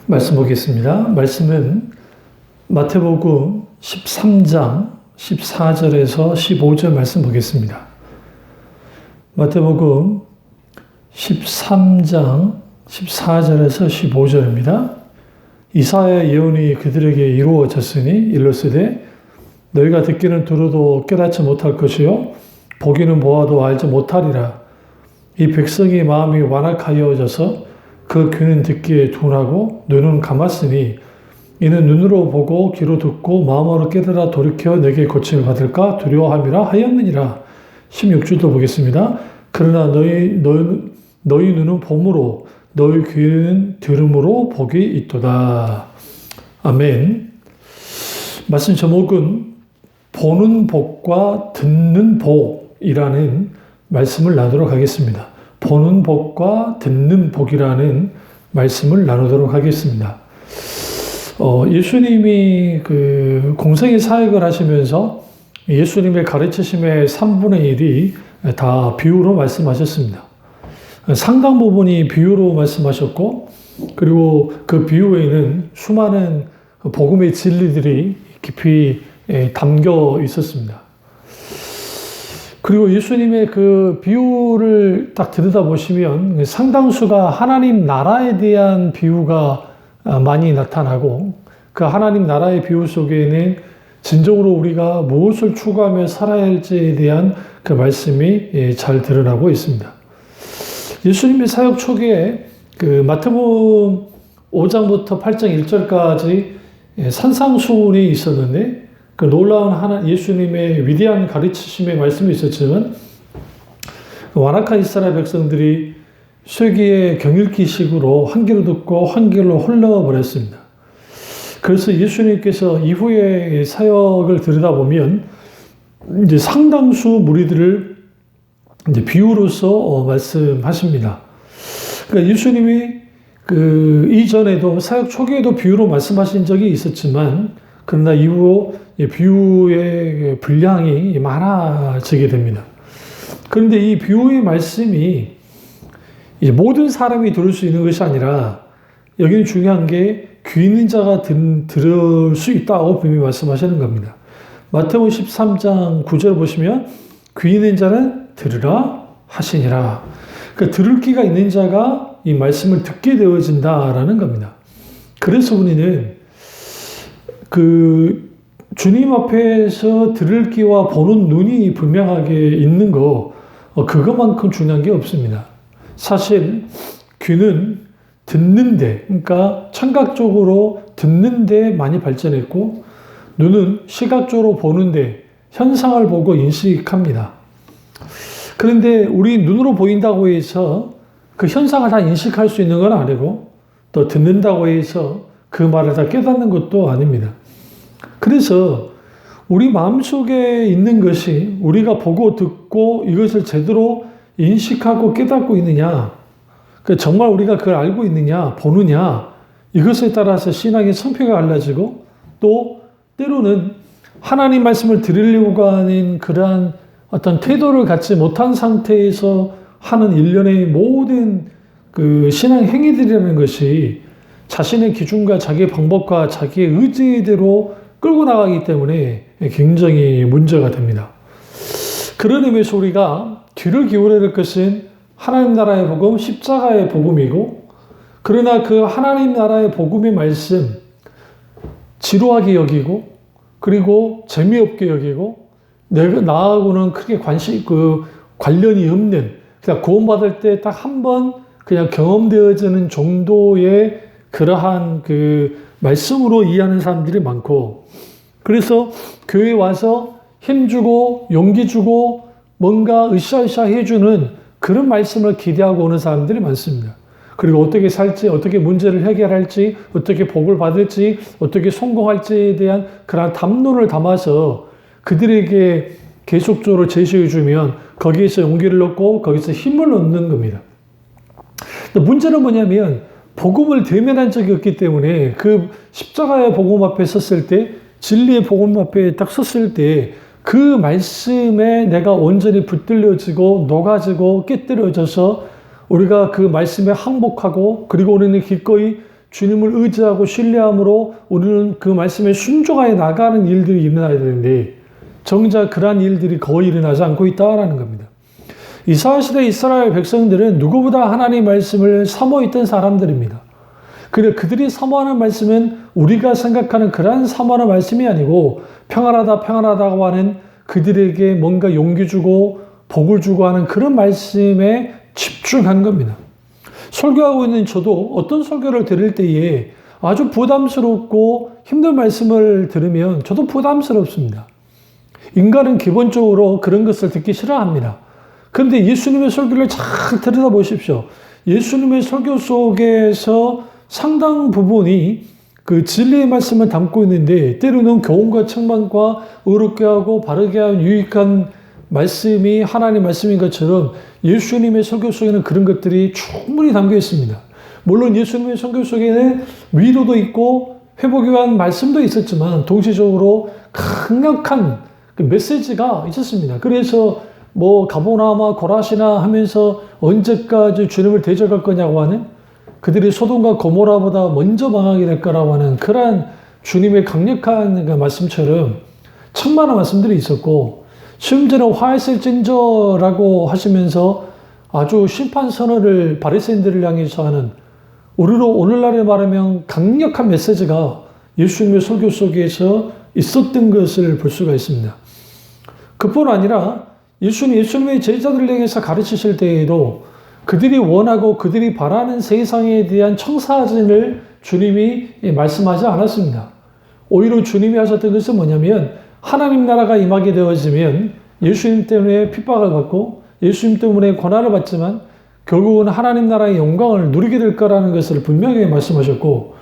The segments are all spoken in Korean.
말씀 보겠습니다. 말씀은 마태복음 13장 14절에서 15절 말씀 보겠습니다. 마태복음 13장 14절에서 15절입니다. 이사야 예언이 그들에게 이루어졌으니 일러스되 너희가 듣기는 들어도 깨닫지 못할 것이요 보기는 보아도 알지 못하리라. 이 백성의 마음이 완악하여져서 그 귀는 듣기에 둔하고 눈은 감았으니 이는 눈으로 보고 귀로 듣고 마음으로 깨달아 돌이켜 내게 고침을 받을까 두려워함이라 하였느니라. 16절도 보겠습니다. 그러나 너희 눈은 봄으로 너희 귀는 들음으로 복이 있도다. 아멘. 말씀 제목은 보는 복과 듣는 복이라는 말씀을 나누도록 하겠습니다. 보는 복과 듣는 복이라는 말씀을 나누도록 하겠습니다. 예수님이 공생의 사역을 하시면서 예수님의 가르치심의 3분의 1이 다 비유로 말씀하셨습니다. 상당 부분이 비유로 말씀하셨고, 그리고 그 비유에는 수많은 복음의 진리들이 깊이 담겨 있었습니다. 그리고 예수님의 그 비유를 딱 들여다보시면 상당수가 하나님 나라에 대한 비유가 많이 나타나고, 그 하나님 나라의 비유 속에는 진정으로 우리가 무엇을 추구하며 살아야 할지에 대한 그 말씀이 잘 드러나고 있습니다. 예수님의 사역 초기에 그 마태복음 5장부터 8장 1절까지 산상수훈이 있었는데, 그 놀라운 예수님의 위대한 가르치심의 말씀이 있었지만 완악한 이스라엘 백성들이 쇠기의 경읽기식으로 한 귀로 듣고 한 귀로 흘러버렸습니다. 그래서 예수님께서 이후의 사역을 들여다보면 이제 상당수 무리들을 이제 비유로서 말씀하십니다. 그러니까 예수님이 그 이전에도 사역 초기에도 비유로 말씀하신 적이 있었지만, 그러나 이후 비유의 분량이 많아지게 됩니다. 그런데 이 비유의 말씀이 이제 모든 사람이 들을 수 있는 것이 아니라, 여기는 중요한 게 귀 있는 자가 들을 수 있다고 분명히 말씀하시는 겁니다. 마태복음 13장 9절 보시면 귀 있는 자는 들으라 하시니라. 그러니까 들을 귀가 있는 자가 이 말씀을 듣게 되어진다라는 겁니다. 그래서 우리는 그 주님 앞에서 들을 귀와 보는 눈이 분명하게 있는 그것만큼 중요한 게 없습니다. 사실 귀는 듣는데, 그러니까 청각적으로 듣는데 많이 발전했고, 눈은 시각적으로 보는데 현상을 보고 인식합니다. 그런데 우리 눈으로 보인다고 해서 그 현상을 다 인식할 수 있는 건 아니고, 또 듣는다고 해서 그 말을 다 깨닫는 것도 아닙니다. 그래서 우리 마음속에 있는 것이 우리가 보고 듣고 이것을 제대로 인식하고 깨닫고 있느냐, 정말 우리가 그걸 알고 있느냐, 보느냐, 이것에 따라서 신앙의 성패가 갈라지고, 또 때로는 하나님 말씀을 들으려고 하는 그러한 어떤 태도를 갖지 못한 상태에서 하는 일련의 모든 그 신앙 행위들이라는 것이 자신의 기준과 자기의 방법과 자기의 의지대로 끌고 나가기 때문에 굉장히 문제가 됩니다. 그런 의미에서 우리가 귀를 기울여야 할 것은 하나님 나라의 복음, 십자가의 복음이고, 그러나 그 하나님 나라의 복음의 말씀 지루하게 여기고, 그리고 재미없게 여기고, 나하고는 크게 관련이 없는, 그냥 구원받을 때 딱 한 번 그냥 경험되어지는 정도의 그러한 그 말씀으로 이해하는 사람들이 많고, 그래서 교회에 와서 힘주고 용기 주고 뭔가 으쌰으쌰 해주는 그런 말씀을 기대하고 오는 사람들이 많습니다. 그리고 어떻게 살지, 어떻게 문제를 해결할지, 어떻게 복을 받을지, 어떻게 성공할지에 대한 그런 담론을 담아서 그들에게 계속적으로 제시해주면 거기에서 용기를 얻고 거기서 힘을 얻는 겁니다. 문제는 뭐냐면 복음을 대면한 적이 없기 때문에 그 십자가의 복음 앞에 섰을 때, 진리의 복음 앞에 딱 섰을 때 그 말씀에 내가 온전히 붙들려지고 녹아지고 깨뜨려져서 우리가 그 말씀에 항복하고, 그리고 우리는 기꺼이 주님을 의지하고 신뢰함으로 우리는 그 말씀에 순종하여 나가는 일들이 일어나야 되는데 정작 그러한 일들이 거의 일어나지 않고 있다는 겁니다. 이사야시대 이스라엘 백성들은 누구보다 하나님의 말씀을 사모했던 사람들입니다. 그런데 그들이 사모하는 말씀은 우리가 생각하는 그러한 사모하는 말씀이 아니고 평안하다고 하는 그들에게 뭔가 용기 주고 복을 주고 하는 그런 말씀에 집중한 겁니다. 설교하고 있는 저도 어떤 설교를 들을 때에 아주 부담스럽고 힘든 말씀을 들으면 저도 부담스럽습니다. 인간은 기본적으로 그런 것을 듣기 싫어합니다. 그런데 예수님의 설교를 잘 들여다보십시오. 예수님의 설교 속에서 상당 부분이 그 진리의 말씀을 담고 있는데 때로는 교훈과 책망과 의롭게 하고 바르게 하는 유익한 말씀이 하나님의 말씀인 것처럼 예수님의 설교 속에는 그런 것들이 충분히 담겨 있습니다. 물론 예수님의 설교 속에는 위로도 있고 회복에 관한 말씀도 있었지만 동시적으로 강력한 그 메시지가 있었습니다. 그래서 뭐 가보나마 고라시나 하면서 언제까지 주님을 대적할 거냐고 하는 그들이 소돔과 고모라보다 먼저 망하게 될 거라고 하는 그러한 주님의 강력한 그 말씀처럼 천만의 말씀들이 있었고 심지어는 화했을진저라고 하시면서 아주 심판 선언을 바리새인들을 향해서 하는 우리로 오늘날에 말하면 강력한 메시지가 예수님의 설교 속에서 있었던 것을 볼 수가 있습니다. 그뿐 아니라 예수님의 제자들을 향해서 가르치실 때에도 그들이 원하고 그들이 바라는 세상에 대한 청사진을 주님이 말씀하지 않았습니다. 오히려 주님이 하셨던 것은 뭐냐면 하나님 나라가 임하게 되어지면 예수님 때문에 핍박을 받고 예수님 때문에 고난을 받지만 결국은 하나님 나라의 영광을 누리게 될 거라는 것을 분명히 말씀하셨고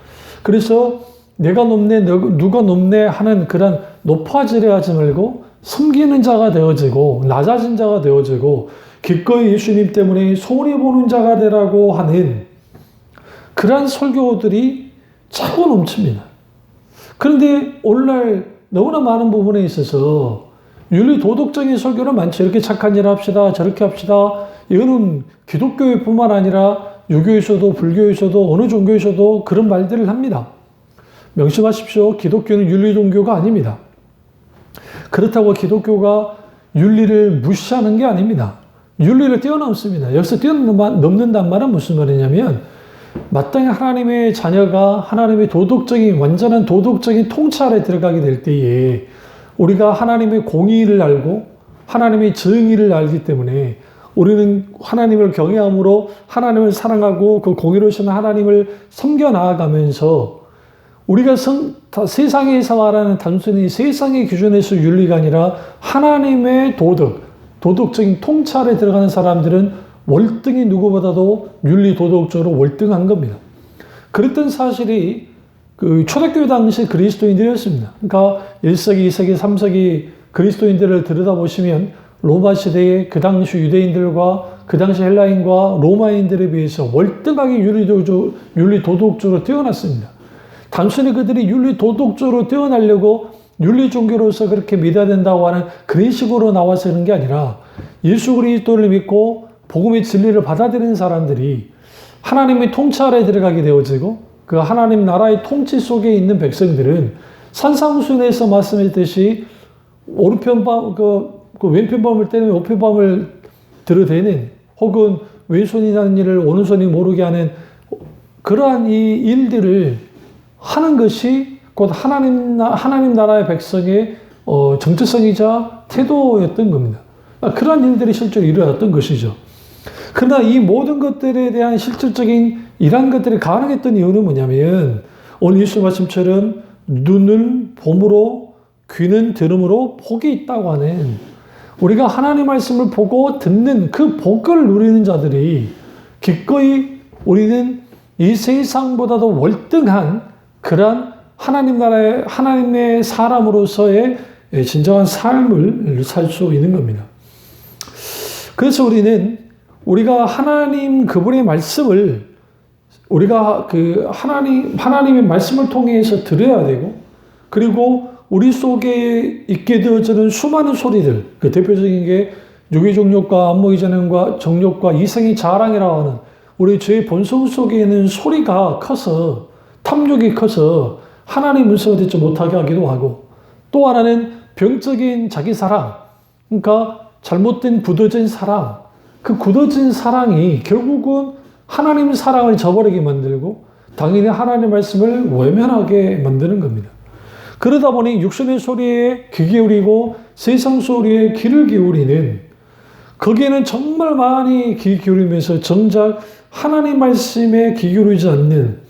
그래서 내가 높네 누가 높네 하는 그런 높아지려 하지 말고 섬기는 자가 되어지고 낮아진 자가 되어지고 기꺼이 예수님 때문에 손해보는 자가 되라고 하는 그러한 설교들이 차고 넘칩니다. 그런데 오늘날 너무나 많은 부분에 있어서 윤리 도덕적인 설교는 많죠. 이렇게 착한 일 합시다. 저렇게 합시다. 이거는 기독교뿐만 아니라 유교에서도 불교에서도 어느 종교에서도 그런 말들을 합니다. 명심하십시오. 기독교는 윤리 종교가 아닙니다. 그렇다고 기독교가 윤리를 무시하는 게 아닙니다. 윤리를 뛰어넘습니다. 여기서 뛰어넘는단 말은 무슨 말이냐면 마땅히 하나님의 자녀가 하나님의 도덕적인 완전한 도덕적인 통찰에 들어가게 될 때에 우리가 하나님의 공의를 알고 하나님의 정의를 알기 때문에 우리는 하나님을 경외함으로 하나님을 사랑하고 그 공의로우신 하나님을 섬겨 나아가면서 우리가 세상에서 말하는 단순히 세상의 기준에서 윤리가 아니라 하나님의 도덕적인 통찰에 들어가는 사람들은 월등히 누구보다도 윤리 도덕적으로 월등한 겁니다. 그랬던 사실이 그 초대교회 당시 그리스도인들이었습니다. 그러니까 1세기, 2세기, 3세기 그리스도인들을 들여다보시면 로마 시대의 그 당시 유대인들과 그 당시 헬라인과 로마인들에 비해서 월등하게 윤리 도덕적으로 뛰어났습니다. 단순히 그들이 윤리 도덕적으로 뛰어나려고 윤리 종교로서 그렇게 믿어야 된다고 하는 그런 식으로 나와서 그런 게 아니라 예수 그리스도를 믿고 복음의 진리를 받아들이는 사람들이 하나님의 통찰에 들어가게 되어지고 그 하나님 나라의 통치 속에 있는 백성들은 산상수훈에서 말씀했듯이 왼편밤을 때리면 오른편밤을 들어대는 혹은 왼손이 하는 일을 오른손이 모르게 하는 그러한 이 일들을 하는 것이 곧 하나님 나라의 백성의 정체성이자 태도였던 겁니다. 그러한 일들이 실제로 일어났던 것이죠. 그러나 이 모든 것들에 대한 실질적인 이러한 것들이 가능했던 이유는 뭐냐면 오늘 예수 말씀처럼 눈은 봄으로 귀는 들음으로 복이 있다고 하는 우리가 하나님 말씀을 보고 듣는 그 복을 누리는 자들이 기꺼이 우리는 이 세상보다도 월등한 그러한 하나님의 사람으로서의 진정한 삶을 살 수 있는 겁니다. 그래서 우리가 하나님 그분의 말씀을 우리가 그 하나님의 말씀을 통해서 들어야 되고 그리고 우리 속에 있게 되어지는 수많은 소리들 그 대표적인 게 유기종욕과 안목의 정욕과 이생의 자랑이라고 하는 우리 죄의 본성 속에 있는 소리가 커서 탐욕이 커서 하나님 음성을 듣지 못하게 하기도 하고, 또 하나는 병적인 자기 사랑, 그러니까 잘못된 굳어진 사랑, 그 굳어진 사랑이 결국은 하나님 사랑을 저버리게 만들고 당연히 하나님 말씀을 외면하게 만드는 겁니다. 그러다 보니 육신의 소리에 귀 기울이고 세상 소리에 귀를 기울이는, 거기에는 정말 많이 귀 기울이면서 정작 하나님 말씀에 귀 기울이지 않는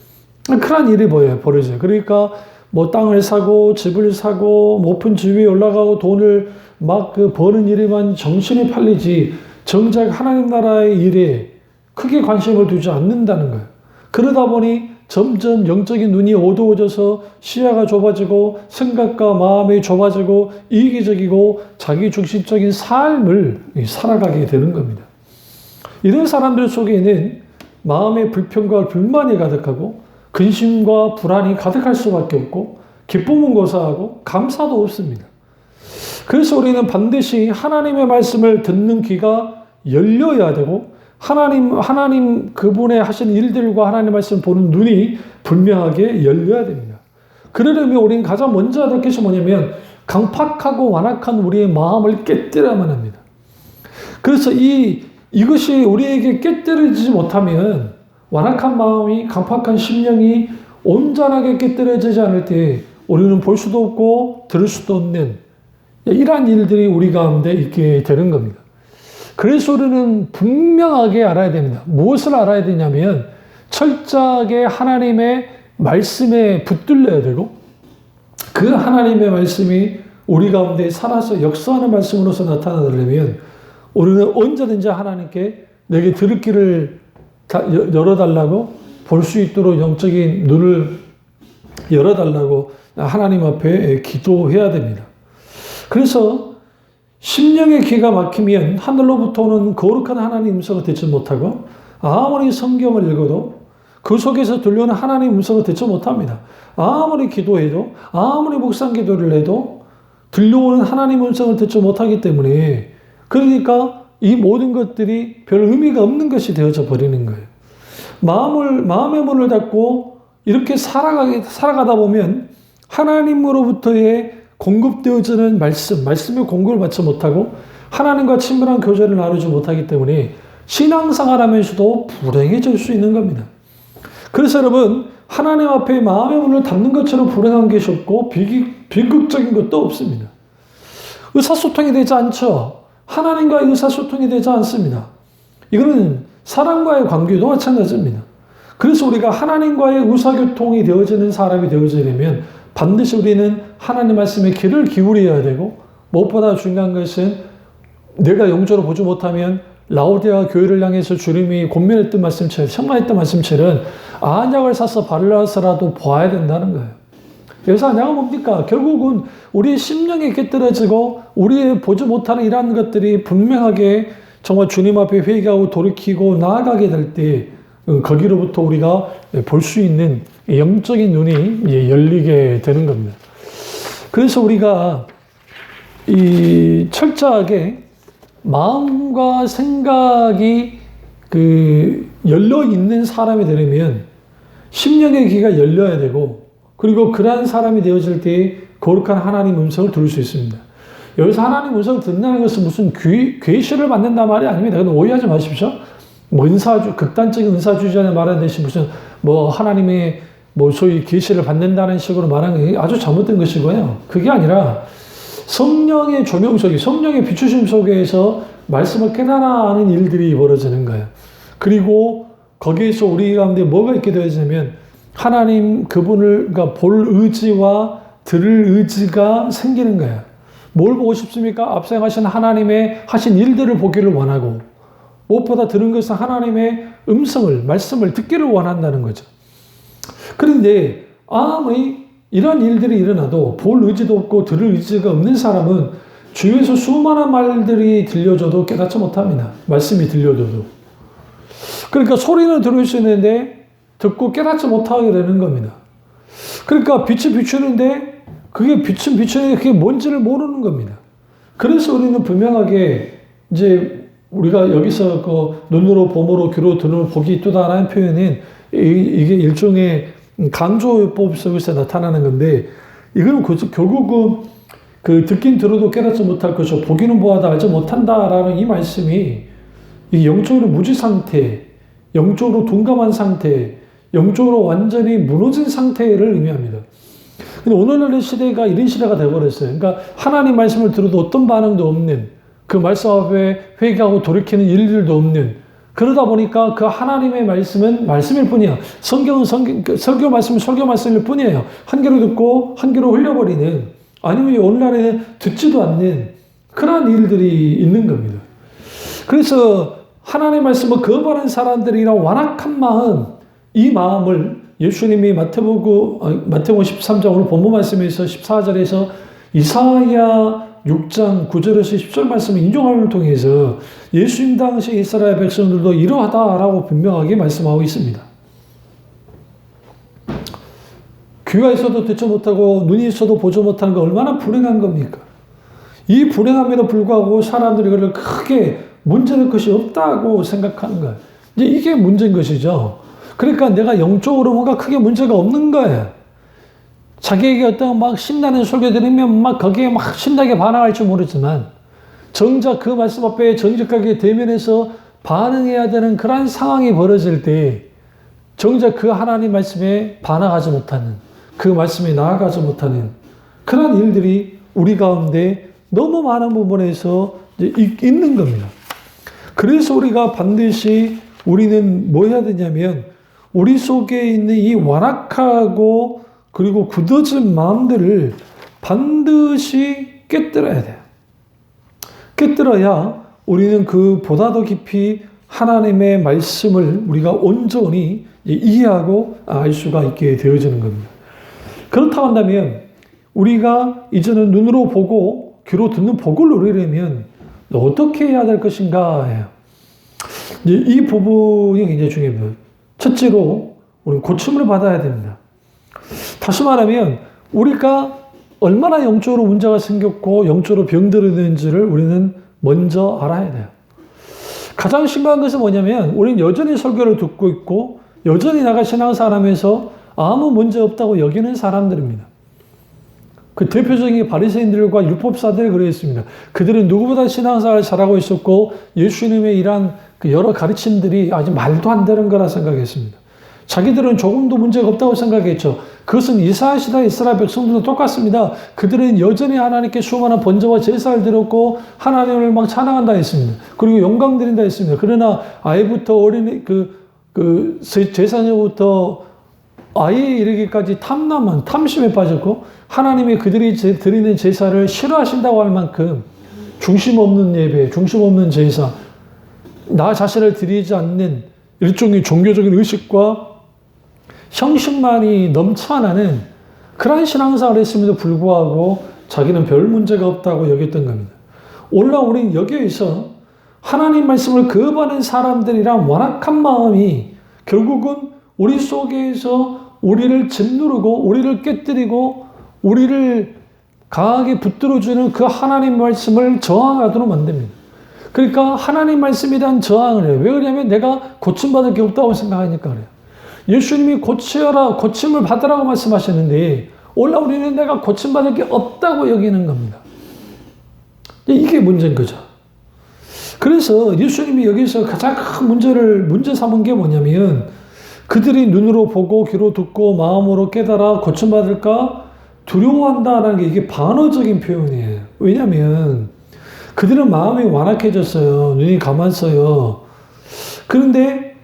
그런 일이 벌어져요. 그러니까 뭐 땅을 사고 집을 사고 높은 지위에 올라가고 돈을 막 버는 일에만 정신이 팔리지 정작 하나님 나라의 일에 크게 관심을 두지 않는다는 거예요. 그러다 보니 점점 영적인 눈이 어두워져서 시야가 좁아지고 생각과 마음이 좁아지고 이기적이고 자기중심적인 삶을 살아가게 되는 겁니다. 이런 사람들 속에는 마음의 불평과 불만이 가득하고 근심과 불안이 가득할 수밖에 없고 기쁨은 고사하고 감사도 없습니다. 그래서 우리는 반드시 하나님의 말씀을 듣는 귀가 열려야 되고 하나님 그분의 하신 일들과 하나님 말씀 보는 눈이 분명하게 열려야 됩니다. 그러려면 우리는 가장 먼저 할 것이 뭐냐면 강팍하고 완악한 우리의 마음을 깨뜨려야만 합니다. 그래서 이것이 우리에게 깨뜨려지지 못하면 완악한 마음이 강팍한 심령이 온전하게 깨뜨려지지 않을 때 우리는 볼 수도 없고 들을 수도 없는 이러한 일들이 우리 가운데 있게 되는 겁니다. 그래서 우리는 분명하게 알아야 됩니다. 무엇을 알아야 되냐면 철저하게 하나님의 말씀에 붙들려야 되고 그 하나님의 말씀이 우리 가운데 살아서 역사하는 말씀으로서 나타나려면 우리는 언제든지 하나님께 내게 들을 길을 열어달라고 볼 수 있도록 영적인 눈을 열어달라고 하나님 앞에 기도해야 됩니다. 그래서 심령의 귀가 막히면 하늘로부터 오는 거룩한 하나님 음성을 듣지 못하고 아무리 성경을 읽어도 그 속에서 들려오는 하나님 음성을 듣지 못합니다. 아무리 기도해도 아무리 묵상 기도를 해도 들려오는 하나님 음성을 듣지 못하기 때문에 그러니까 이 모든 것들이 별 의미가 없는 것이 되어져 버리는 거예요. 마음의 문을 닫고 이렇게 살아가다 보면 하나님으로부터의 공급되어지는 말씀의 공급을 받지 못하고 하나님과 친밀한 교제를 나누지 못하기 때문에 신앙생활 하면서도 불행해질 수 있는 겁니다. 그래서 여러분 하나님 앞에 마음의 문을 닫는 것처럼 불행한 것이 없고 비극적인 것도 없습니다. 의사소통이 되지 않죠. 하나님과의 의사소통이 되지 않습니다. 이거는 사람과의 관계도 마찬가지입니다. 그래서 우리가 하나님과의 의사교통이 되어지는 사람이 되어지려면 반드시 우리는 하나님 말씀에 귀를 기울여야 되고 무엇보다 중요한 것은 내가 영적으로 보지 못하면 라오디아 교회를 향해서 주님이 권면했던 말씀처럼 책망했던 말씀처럼 안약을 사서 발라서라도 보아야 된다는 거예요. 그래서 안약은 뭡니까? 결국은 우리의 심령이 깨뜨려지고 우리의 보지 못하는 이러한 것들이 분명하게 정말 주님 앞에 회개하고 돌이키고 나아가게 될 때 거기로부터 우리가 볼 수 있는 영적인 눈이 열리게 되는 겁니다. 그래서 우리가 이 철저하게 마음과 생각이 열려 있는 사람이 되려면 심령의 귀가 열려야 되고 그리고 그러한 사람이 되어질 때 거룩한 하나님 음성을 들을 수 있습니다. 여기서 하나님 음성을 듣는다는 것은 무슨 계시를 받는단 말이 아닙니다. 그건 오해하지 마십시오. 뭐 극단적인 은사주의자는 말하듯이 무슨 하나님의 소위 계시를 받는다는 식으로 말하는 게 아주 잘못된 것이고요. 그게 아니라 성령의 조명 속에, 성령의 비추심 속에서 말씀을 깨달아 하는 일들이 벌어지는 거예요. 그리고 거기에서 우리 가운데 뭐가 있게 되어지냐면 하나님 그분을 그러니까 볼 의지와 들을 의지가 생기는 거예요. 뭘 보고 싶습니까? 앞서 하신 하나님의 하신 일들을 보기를 원하고 무엇보다 들은 것은 하나님의 음성을, 말씀을 듣기를 원한다는 거죠. 그런데 아무리 이런 일들이 일어나도 볼 의지도 없고 들을 의지가 없는 사람은 주위에서 수많은 말들이 들려줘도 깨닫지 못합니다. 말씀이 들려줘도. 그러니까 소리는 들을 수 있는데 듣고 깨닫지 못하게 되는 겁니다. 그러니까 빛이 비추는데 그게 빛은 비추는데 그게 뭔지를 모르는 겁니다. 그래서 우리는 분명하게 이제 우리가 여기서 눈으로 봄으로 귀로 듣는 복이 있도다라는 표현은 이게 일종의 강조법 속에서 나타나는 건데, 이거는 결국은 그 듣긴 들어도 깨닫지 못할 것이요 보기는 보아도 알지 못한다라는 이 말씀이 이 영적으로 무지 상태, 영적으로 둔감한 상태, 영적으로 완전히 무너진 상태를 의미합니다. 근데 오늘날의 시대가 이런 시대가 되어버렸어요. 그러니까 하나님 말씀을 들어도 어떤 반응도 없는, 그 말씀 앞에 회개하고 돌이키는 일들도 없는, 그러다 보니까 그 하나님의 말씀은 말씀일 뿐이야. 성경은 설교 말씀은 설교 말씀일 뿐이에요. 한 귀로 듣고 한 귀로 흘려버리는, 아니면 오늘날에는 듣지도 않는 그러한 일들이 있는 겁니다. 그래서 하나님의 말씀을 거부하는 사람들이랑 완악한 마음, 이 마음을 예수님이 마태복음 13장 오늘 본문 말씀에서 14절에서 이사야 6장 9절에서 10절 말씀을 인용함을 통해서 예수님 당시 이스라엘 백성들도 이러하다라고 분명하게 말씀하고 있습니다. 귀가 있어도 듣지 못하고 눈이 있어도 보지 못하는 거 얼마나 불행한 겁니까? 이 불행함에도 불구하고 사람들이 이걸 크게 문제될 것이 없다고 생각하는 거예요. 이제 이게 문제인 것이죠. 그러니까 내가 영적으로 뭔가 크게 문제가 없는 거예요. 자기에게 어떤 막 신나는 설교 들으면 막 거기에 막 신나게 반응할지 모르지만 정작 그 말씀 앞에 정직하게 대면해서 반응해야 되는 그런 상황이 벌어질 때 정작 그 하나님 말씀에 반응하지 못하는, 그 말씀에 나아가지 못하는 그런 일들이 우리 가운데 너무 많은 부분에서 있는 겁니다. 그래서 우리가 반드시 우리는 뭐 해야 되냐면 우리 속에 있는 이 완악하고 그리고 굳어진 마음들을 반드시 깨뜨려야 돼요. 깨뜨려야 우리는 그 보다 더 깊이 하나님의 말씀을 우리가 온전히 이해하고 알 수가 있게 되어지는 겁니다. 그렇다고 한다면 우리가 이제는 눈으로 보고 귀로 듣는 복을 누리려면 어떻게 해야 될 것인가 해요. 이 부분이 굉장히 중요합니다. 첫째로 우리는 고침을 받아야 됩니다. 다시 말하면 우리가 얼마나 영적으로 문제가 생겼고 영적으로 병들었는지를 우리는 먼저 알아야 돼요. 가장 심각한 것은 뭐냐면 우리는 여전히 설교를 듣고 있고 여전히 내가 신앙생활하면서 아무 문제 없다고 여기는 사람들입니다. 그 대표적인 바리새인들과 율법사들이 그랬습니다. 그들은 누구보다 신앙생활을 잘하고 있었고 예수님의 이러한 그 여러 가르침들이 아주 말도 안 되는 거라 생각했습니다. 자기들은 조금도 문제가 없다고 생각했죠. 그것은 이스라엘 시대 이스라엘 백성들도 똑같습니다. 그들은 여전히 하나님께 수많은 번제와 제사를 드렸고 하나님을 막 찬양한다 했습니다. 그리고 영광 드린다 했습니다. 그러나 아이부터 어린이 제사녀부터 아이에 이르기까지 탐심에 빠졌고 하나님이 그들이 드리는 제사를 싫어하신다고 할 만큼 중심 없는 예배, 중심 없는 제사, 나 자신을 드리지 않는 일종의 종교적인 의식과 형식만이 넘쳐나는 그러한 신앙생활을 했음에도 불구하고 자기는 별 문제가 없다고 여겼던 겁니다. 오늘날 우리는 여기에서 하나님 말씀을 거부하는 사람들이란 완악한 마음이 결국은 우리 속에서 우리를 짓누르고 우리를 깨뜨리고 우리를 강하게 붙들어주는 그 하나님 말씀을 저항하도록 만듭니다. 그러니까 하나님 말씀에 대한 저항을 해요. 왜 그러냐면 내가 고침받을 게 없다고 생각하니까 그래요. 예수님이 고치어라, 고침을 받으라고 말씀하셨는데 오늘날 우리는 내가 고침받을 게 없다고 여기는 겁니다. 이게 문제인 거죠. 그래서 예수님이 여기서 가장 큰 문제 삼은 게 뭐냐면 그들이 눈으로 보고 귀로 듣고 마음으로 깨달아 고침받을까 두려워한다라는 게 이게 반어적인 표현이에요. 왜냐하면 그들은 마음이 완악해졌어요. 눈이 감았어요. 그런데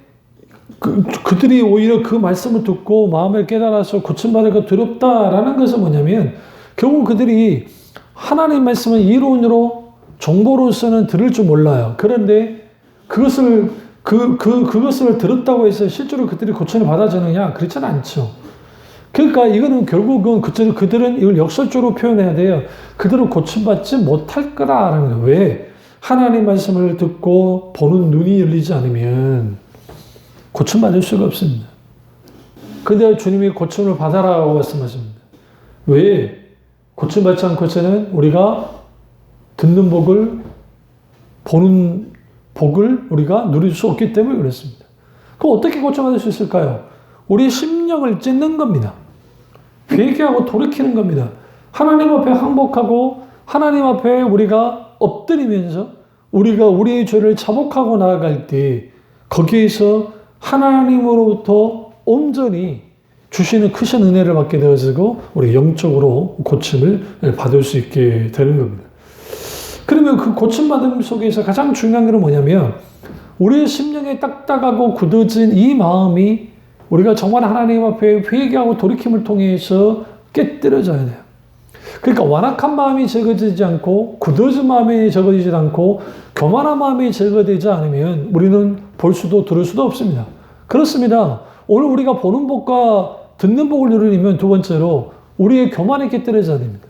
그들이 오히려 그 말씀을 듣고 마음을 깨달아서 고침받을까 두렵다라는 것은 뭐냐면 결국 그들이 하나님 말씀을 이론으로 정보로서는 들을 줄 몰라요. 그런데 그것을 들었다고 해서 실제로 그들이 고침을 받아주느냐? 그렇지는 않죠. 그러니까 이거는 결국은 그들은 이걸 역설적으로 표현해야 돼요. 그들은 고침받지 못할 거다라는 거예요. 왜? 하나님 말씀을 듣고 보는 눈이 열리지 않으면 고침받을 수가 없습니다. 그런데 주님이 고침을 받아라고 말씀하십니다. 왜? 고침받지 않고서는 우리가 듣는 복을, 보는 복을 우리가 누릴 수 없기 때문에 그렇습니다. 그럼 어떻게 고침받을 수 있을까요? 우리 심령을 찢는 겁니다. 회개하고 돌이키는 겁니다. 하나님 앞에 항복하고 하나님 앞에 우리가 엎드리면서 우리가 우리의 죄를 자복하고 나아갈 때 거기에서 하나님으로부터 온전히 주시는 크신 은혜를 받게 되어지고 우리 영적으로 고침을 받을 수 있게 되는 겁니다. 그러면 그 고침받음 속에서 가장 중요한 것은 뭐냐면 우리의 심령에 딱딱하고 굳어진 이 마음이 우리가 정말 하나님 앞에 회개하고 돌이킴을 통해서 깨뜨려져야 돼요. 그러니까 완악한 마음이 제거되지 않고 굳어진 마음이 제거되지 않고 교만한 마음이 제거되지 않으면 우리는 볼 수도 들을 수도 없습니다. 그렇습니다. 오늘 우리가 보는 복과 듣는 복을 누리려면 두 번째로 우리의 교만이 깨뜨려져야 됩니다.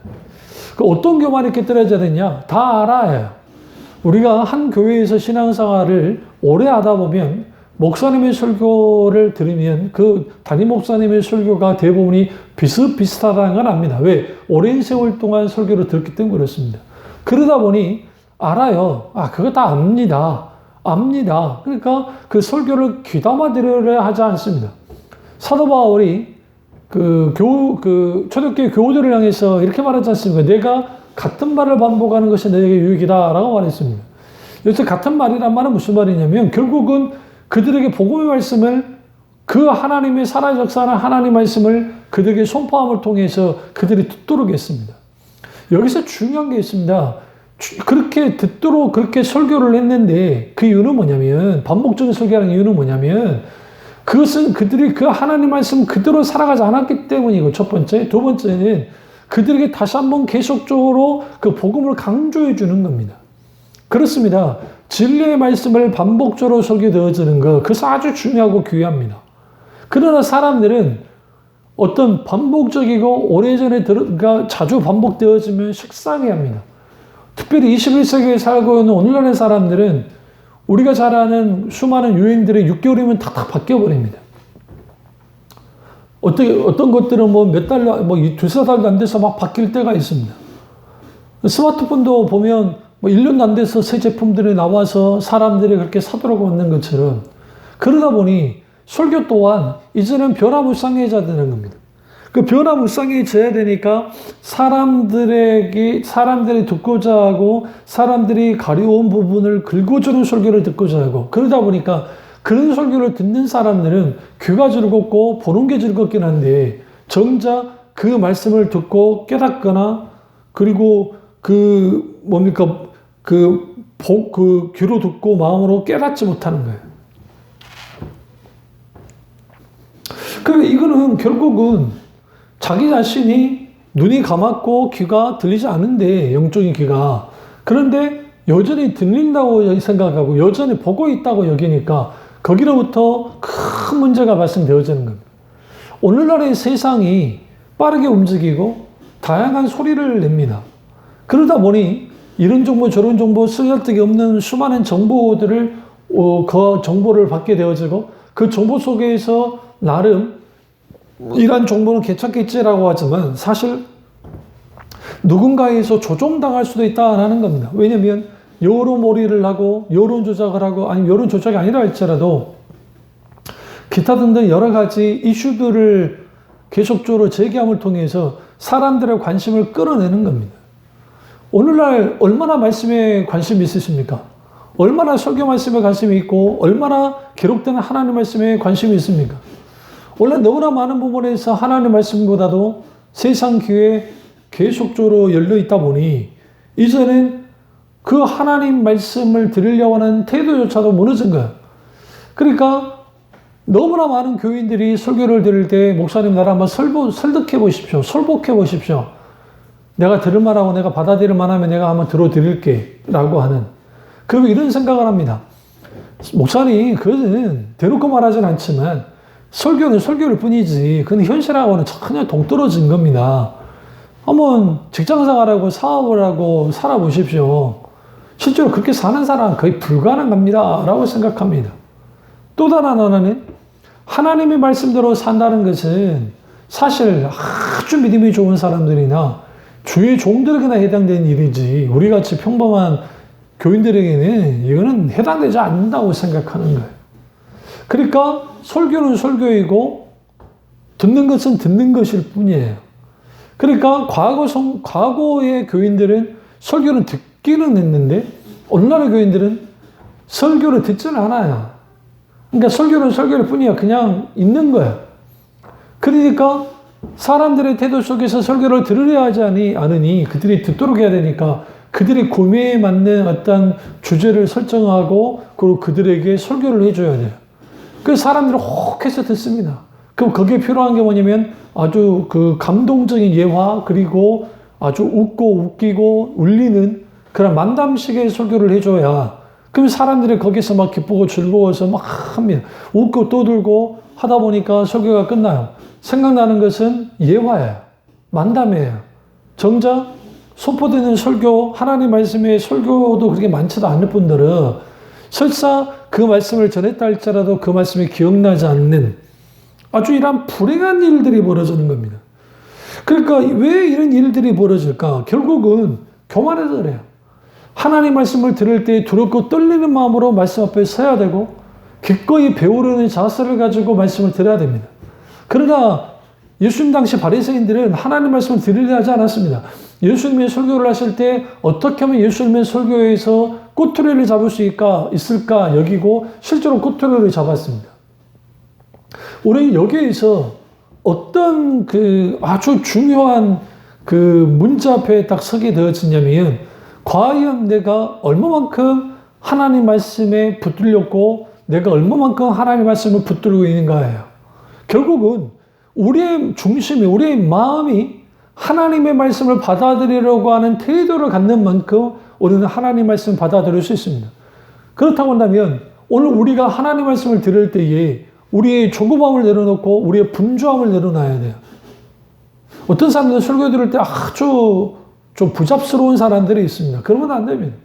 그 어떤 교만이 깨뜨려져야 되냐? 다 알아요. 우리가 한 교회에서 신앙생활을 오래 하다 보면 목사님의 설교를 들으면 그 담임 목사님의 설교가 대부분이 비슷비슷하다는 걸 압니다. 왜? 오랜 세월 동안 설교를 들었기 때문에 그렇습니다. 그러다 보니 알아요. 그거 다 압니다. 그러니까 그 설교를 귀담아 들으려 하지 않습니다. 사도 바울이 초대교회 교우들을 향해서 이렇게 말하지 않습니까? 내가 같은 말을 반복하는 것이 내게 유익이다 라고 말했습니다. 여기서 같은 말이란 말은 무슨 말이냐면 결국은 그들에게 복음의 말씀을 그 하나님의 살아 역사하는 하나님의 말씀을 그들에게 선포함을 통해서 그들이 듣도록 했습니다. 여기서 중요한 게 있습니다. 그렇게 듣도록 그렇게 설교를 했는데 그 이유는 뭐냐면 반복적인 설교하는 이유는 뭐냐면 그것은 그들이 그 하나님 말씀 그대로 살아가지 않았기 때문이고 첫 번째. 두 번째는 그들에게 다시 한번 계속적으로 그 복음을 강조해 주는 겁니다. 그렇습니다. 진리의 말씀을 반복적으로 설교되어지는 것, 그것은 아주 중요하고 귀합니다. 그러나 사람들은 어떤 반복적이고 오래전에 자주 반복되어지면 식상해합니다. 특별히 21세기에 살고 있는 오늘날의 사람들은 우리가 잘 아는 수많은 유행들이 6개월이면 탁탁 바뀌어버립니다. 어떤 것들은 몇 달, 두세 달도 안 돼서 막 바뀔 때가 있습니다. 스마트폰도 보면 1년도 안 돼서 새 제품들이 나와서 사람들이 그렇게 사도록 만든 것처럼 그러다 보니 설교 또한 이제는 변화무쌍해져야 되는 겁니다. 그 변화무쌍해져야 되니까 사람들이 듣고자 하고 사람들이 가려운 부분을 긁어주는 설교를 듣고자 하고 그러다 보니까 그런 설교를 듣는 사람들은 귀가 즐겁고 보는 게 즐겁긴 한데 정작 그 말씀을 듣고 깨닫거나 그리고 귀로 듣고 마음으로 깨닫지 못하는 거예요. 그러니까 이거는 결국은 자기 자신이 눈이 감았고 귀가 들리지 않은데 영적인 귀가 그런데 여전히 들린다고 생각하고 여전히 보고 있다고 여기니까 거기로부터 큰 문제가 발생되어지는 겁니다. 오늘날의 세상이 빠르게 움직이고 다양한 소리를 냅니다. 그러다 보니 이런 정보 저런 정보 쓰잘데기 없는 수많은 정보들을 그 정보를 받게 되어지고 그 정보 속에서 나름 이런 정보는 괜찮겠지라고 하지만 사실 누군가에서 조종당할 수도 있다라는 겁니다. 왜냐하면 여론몰이를 하고 여론 조작을 하고 아니면 여론 조작이 아니라 할지라도 기타 등등 여러 가지 이슈들을 계속적으로 제기함을 통해서 사람들의 관심을 끌어내는 겁니다. 오늘날 얼마나 말씀에 관심이 있으십니까? 얼마나 설교 말씀에 관심이 있고 얼마나 기록되는 하나님 말씀에 관심이 있습니까? 원래 너무나 많은 부분에서 하나님 말씀보다도 세상 귀에 계속적으로 열려 있다 보니 이제는 그 하나님 말씀을 들으려고 하는 태도조차도 무너진 거예요. 그러니까 너무나 많은 교인들이 설교를 들을 때 목사님 나를 한번 설득해 보십시오. 설복해 보십시오. 내가 들을 만하고 내가 받아들일 만하면 내가 한번 들어드릴게 라고 하는 그리고 이런 생각을 합니다. 목사님 그거는 대놓고 말하진 않지만 설교는 설교일 뿐이지 그건 현실하고는 전혀 동떨어진 겁니다. 한번 직장생활하고 사업을 하고 살아보십시오. 실제로 그렇게 사는 사람은 거의 불가능합니다 라고 생각합니다. 또 다른 하나는 하나님의 말씀대로 산다는 것은 사실 아주 믿음이 좋은 사람들이나 주의 종들에게나 해당되는 일이지 우리같이 평범한 교인들에게는 이거는 해당되지 않는다고 생각하는 거예요. 그러니까 설교는 설교이고 듣는 것은 듣는 것일 뿐이에요. 그러니까 과거의 교인들은 설교는 듣기는 했는데 오늘날의 교인들은 설교를 듣지는 않아요. 그러니까 설교는 설교일 뿐이야. 그냥 있는 거야. 그러니까 사람들의 태도 속에서 설교를 들으려 하지 않으니 그들이 듣도록 해야 되니까 그들의 구매에 맞는 어떤 주제를 설정하고 그리고 그들에게 설교를 해줘야 돼요. 그래서 사람들이 혹해서 듣습니다. 그럼 거기에 필요한 게 뭐냐면 아주 그 감동적인 예화 그리고 아주 웃고 웃기고 울리는 그런 만담식의 설교를 해줘야 그럼 사람들이 거기서 막 기쁘고 즐거워서 막 합니다. 웃고 떠들고 하다 보니까 설교가 끝나요. 생각나는 것은 예화예요. 만담이에요. 정작 선포되는 설교, 하나님 말씀의 설교도 그렇게 많지도 않을 뿐더러 설사 그 말씀을 전했다 할지라도 그 말씀이 기억나지 않는 아주 이런 불행한 일들이 벌어지는 겁니다. 그러니까 왜 이런 일들이 벌어질까? 결국은 교만해서 그래요. 하나님 말씀을 들을 때 두렵고 떨리는 마음으로 말씀 앞에 서야 되고 기꺼이 배우려는 자세를 가지고 말씀을 들어야 됩니다. 그러나 예수님 당시 바리새인들은 하나님 말씀을 들으려 하지 않았습니다. 예수님의 설교를 하실 때 어떻게 하면 예수님의 설교에서 꼬투리를 잡을 수 있을까 여기고 실제로 꼬투리를 잡았습니다. 우리 여기에서 어떤 그 아주 중요한 그 문제 앞에 딱 서게 되어지냐면 과연 내가 얼마만큼 하나님 말씀에 붙들렸고 내가 얼마만큼 하나님 말씀을 붙들고 있는가예요. 결국은 우리의 중심이 우리의 마음이 하나님의 말씀을 받아들이려고 하는 태도를 갖는 만큼 우리는 하나님 말씀을 받아들일 수 있습니다. 그렇다고 한다면 오늘 우리가 하나님 말씀을 들을 때에 우리의 조급함을 내려놓고 우리의 분주함을 내려놔야 돼요. 어떤 사람들은 설교 들을 때 아주 좀 부잡스러운 사람들이 있습니다. 그러면 안 됩니다.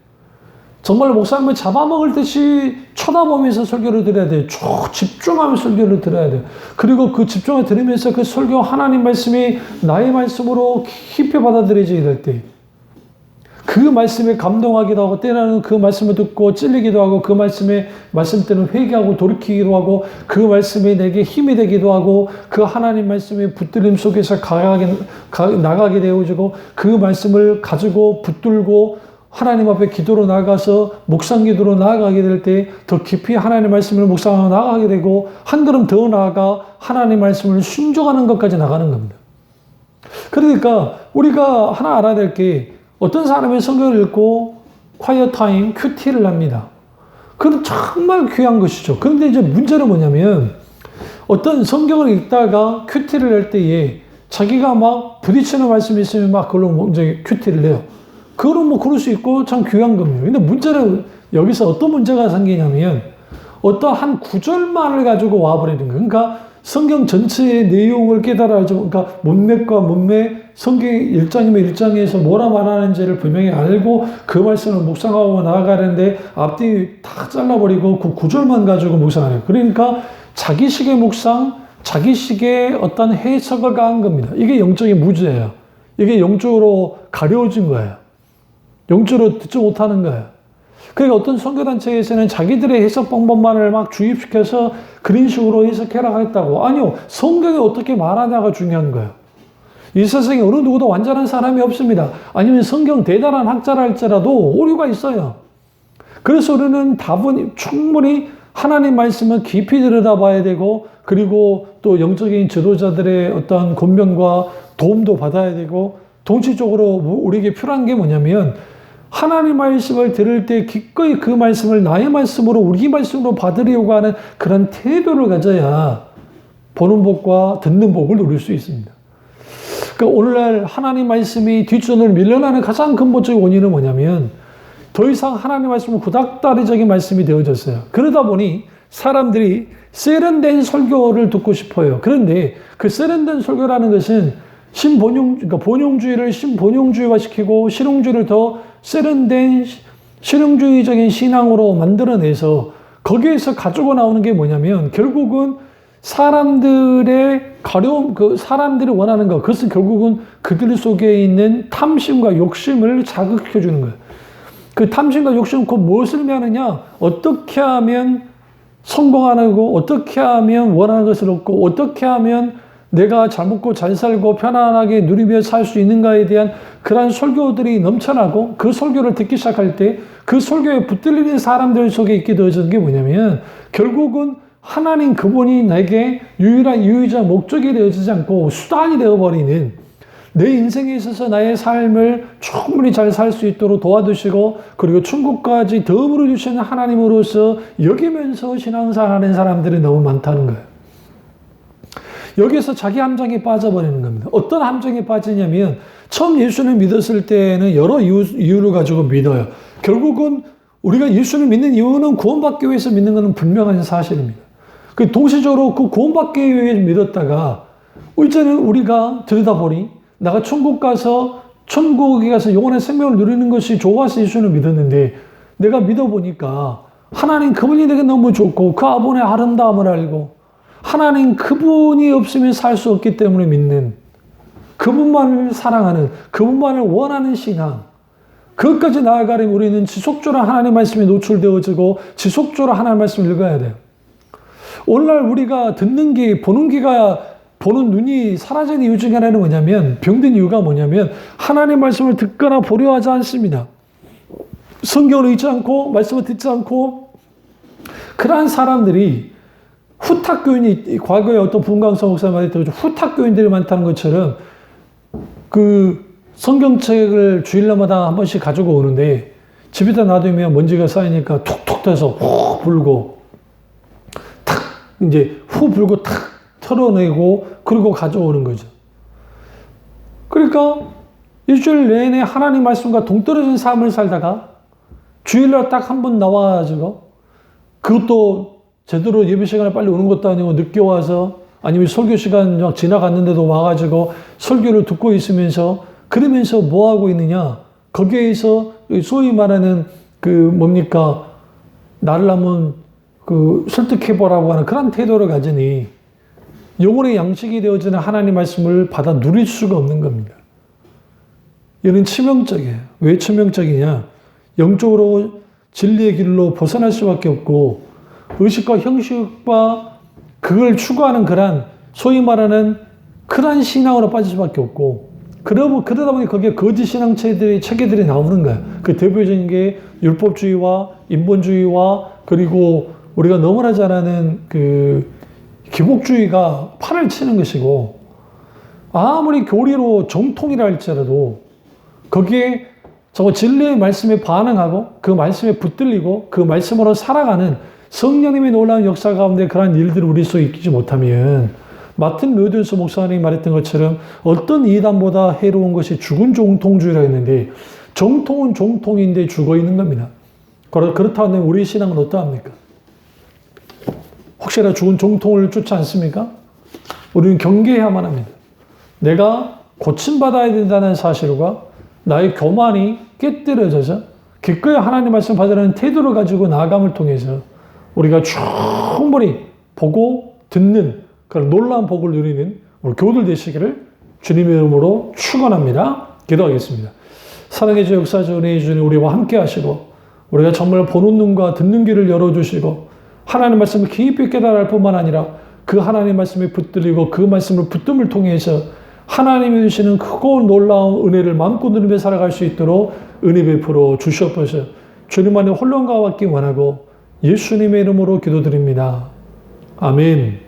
정말 목사님을 잡아먹을 듯이 쳐다보면서 설교를 들어야 돼요. 집중하면서 설교를 들어야 돼요. 그리고 그 집중을 들으면서 그 설교 하나님 말씀이 나의 말씀으로 깊이 받아들여지게 될 때 그 말씀에 감동하기도 하고 때로는 그 말씀을 듣고 찔리기도 하고 그 말씀 때는 회개하고 돌이키기도 하고 그 말씀이 내게 힘이 되기도 하고 그 하나님 말씀의 붙들림 속에서 나가게 되어지고 그 말씀을 가지고 붙들고 하나님 앞에 기도로 나가서 묵상 기도로 나아가게 될 때 더 깊이 하나님 말씀을 묵상하고 나아가게 되고 한 걸음 더 나아가 하나님 말씀을 순종하는 것까지 나가는 겁니다. 그러니까 우리가 하나 알아야 될 게 어떤 사람이 성경을 읽고 quiet time, 큐티를 합니다. 그건 정말 귀한 것이죠. 그런데 이제 문제는 뭐냐면 어떤 성경을 읽다가 큐티를 할 때에 자기가 막 부딪히는 말씀이 있으면 막 그걸로 이제 큐티를 해요. 그거는 뭐 그럴 수 있고 참 귀한 겁니다. 근데 문제는 여기서 어떤 문제가 생기냐면 어떤 한 구절만을 가지고 와버리는 거예요. 그러니까 성경 전체의 내용을 깨달아야죠. 그러니까 문맥과 문맥, 성경 1장이면 1장에서 뭐라 말하는지를 분명히 알고 그 말씀을 묵상하고 나아가는데 앞뒤 다 잘라버리고 그 구절만 가지고 묵상하래요. 그러니까 자기식의 묵상, 자기식의 어떤 해석을 가한 겁니다. 이게 영적인 무지예요. 이게 영적으로 가려워진 거예요. 영적으로 듣지 못하는 거예요. 그러니까 어떤 선교단체에서는 자기들의 해석 방법만을 막 주입시켜서 그런 식으로 해석해라 했다고. 아니요. 성경이 어떻게 말하냐가 중요한 거예요. 이 세상에 어느 누구도 완전한 사람이 없습니다. 아니면 성경 대단한 학자라 할지라도 오류가 있어요. 그래서 우리는 충분히 하나님 말씀을 깊이 들여다봐야 되고 그리고 또 영적인 지도자들의 어떤 권면과 도움도 받아야 되고 동시적으로 우리에게 필요한 게 뭐냐면 하나님 말씀을 들을 때 기꺼이 그 말씀을 나의 말씀으로 우리 말씀으로 받으려고 하는 그런 태도를 가져야 보는 복과 듣는 복을 누릴 수 있습니다. 그러니까 오늘날 하나님 말씀이 뒷전을 밀려나는 가장 근본적인 원인은 뭐냐면 더 이상 하나님 말씀은 구닥다리적인 말씀이 되어졌어요. 그러다 보니 사람들이 세련된 설교를 듣고 싶어요. 그런데 그 세련된 설교라는 것은 그러니까 본용주의를 신본용주의화시키고 실용주의를 더 세련된 실용주의적인 신앙으로 만들어내서 거기에서 가지고 나오는 게 뭐냐면 결국은 사람들의 사람들이 원하는 것, 그것은 결국은 그들 속에 있는 탐심과 욕심을 자극해 주는 거예요. 그 탐심과 욕심은 곧 무엇을 의미하느냐? 어떻게 하면 성공하고 어떻게 하면 원하는 것을 얻고 어떻게 하면 내가 잘 먹고 잘 살고 편안하게 누리며 살 수 있는가에 대한 그러한 설교들이 넘쳐나고 그 설교를 듣기 시작할 때 그 설교에 붙들리는 사람들 속에 있게 되어지는 게 뭐냐면 결국은 하나님 그분이 내게 유일한 이유이자 목적이 되어지지 않고 수단이 되어버리는 내 인생에 있어서 나의 삶을 충분히 잘 살 수 있도록 도와주시고 그리고 천국까지 덤으로 주시는 하나님으로서 여기면서 신앙생활하는 사람들이 너무 많다는 거예요. 여기서 자기 함정에 빠져버리는 겁니다. 어떤 함정에 빠지냐면 처음 예수를 믿었을 때는 여러 이유를 가지고 믿어요. 결국은 우리가 예수를 믿는 이유는 구원받기 위해서 믿는 것은 분명한 사실입니다. 동시적으로 그 구원받기 위해 믿었다가 이제는 우리가 들여다보니 내가 천국에 가서 영원한 생명을 누리는 것이 좋아서 예수를 믿었는데 내가 믿어보니까 하나님 그분이 내게 너무 좋고 그 아버지의 아름다움을 알고 하나님 그분이 없으면 살 수 없기 때문에 믿는 그분만을 사랑하는 그분만을 원하는 신앙 그것까지 나아가려면 우리는 지속적으로 하나님 말씀에 노출되어지고 지속적으로 하나님 말씀을 읽어야 돼요. 오늘날 우리가 듣는 귀, 보는 귀가 보는 눈이 사라진 이유 중에 하나는 뭐냐면 병든 이유가 뭐냐면 하나님 말씀을 듣거나 보려 하지 않습니다. 성경을 읽지 않고 말씀을 듣지 않고 그러한 사람들이 후탁교인이 과거에 어떤 분광성 목사님 말했던 후탁교인들이 많다는 것처럼 그 성경책을 주일날마다 한 번씩 가지고 오는데 집에다 놔두면 먼지가 쌓이니까 툭툭 떼서 후 불고 탁 이제 후 불고 탁 털어내고 그리고 가져오는 거죠. 그러니까 일주일 내내 하나님 말씀과 동떨어진 삶을 살다가 주일날 딱 한 번 나와가지고 그것도 제대로 예배 시간에 빨리 오는 것도 아니고 늦게 와서 아니면 설교 시간 막 지나갔는데도 와가지고 설교를 듣고 있으면서 그러면서 뭐 하고 있느냐? 거기에서 소위 말하는 나를 한번 설득해보라고 하는 그런 태도를 가지니 영혼의 양식이 되어지는 하나님 말씀을 받아 누릴 수가 없는 겁니다. 이는 치명적이에요. 왜 치명적이냐? 영적으로 진리의 길로 벗어날 수밖에 없고 의식과 형식과 그걸 추구하는 그런 소위 말하는 그런 신앙으로 빠질 수밖에 없고 그러다 보니 거기에 거짓 신앙 체계들이 나오는 거예요. 그 대표적인 게 율법주의와 인본주의와 그리고 우리가 너무나 잘 아는 기복주의가 판을 치는 것이고 아무리 교리로 정통이라 할지라도 거기에 진리의 말씀에 반응하고 그 말씀에 붙들리고 그 말씀으로 살아가는 성령님의 놀라운 역사 가운데 그러한 일들을 우리 속에 있지 못하면 마틴 루이더스 목사님이 말했던 것처럼 어떤 이단보다 해로운 것이 죽은 정통주의라 했는데 정통은 정통인데 죽어 있는 겁니다. 그렇다면 우리 신앙은 어떠합니까? 혹시나 죽은 정통을 쫓지 않습니까? 우리는 경계해야만 합니다. 내가 고침받아야 된다는 사실과 나의 교만이 깨뜨려져서 기꺼이 하나님 말씀 받으라는 태도를 가지고 나아감을 통해서 우리가 충분히 보고 듣는 그런 놀라운 복을 누리는 우리 교우들 되시기를 주님의 이름으로 축원합니다. 기도하겠습니다. 사랑의 주 역사주 은혜의 주님 우리와 함께 하시고 우리가 정말 보는 눈과 듣는 귀를 열어주시고 하나님 말씀을 깊이 깨달을 뿐만 아니라 그 하나님 말씀에 붙들리고 그 말씀을 붙듦을 통해서 하나님이 주시는 크고 놀라운 은혜를 마음껏 누리며 살아갈 수 있도록 은혜 베풀어 주시옵소서. 주님 안에 홀로 받기 원하고 예수님의 이름으로 기도드립니다. 아멘.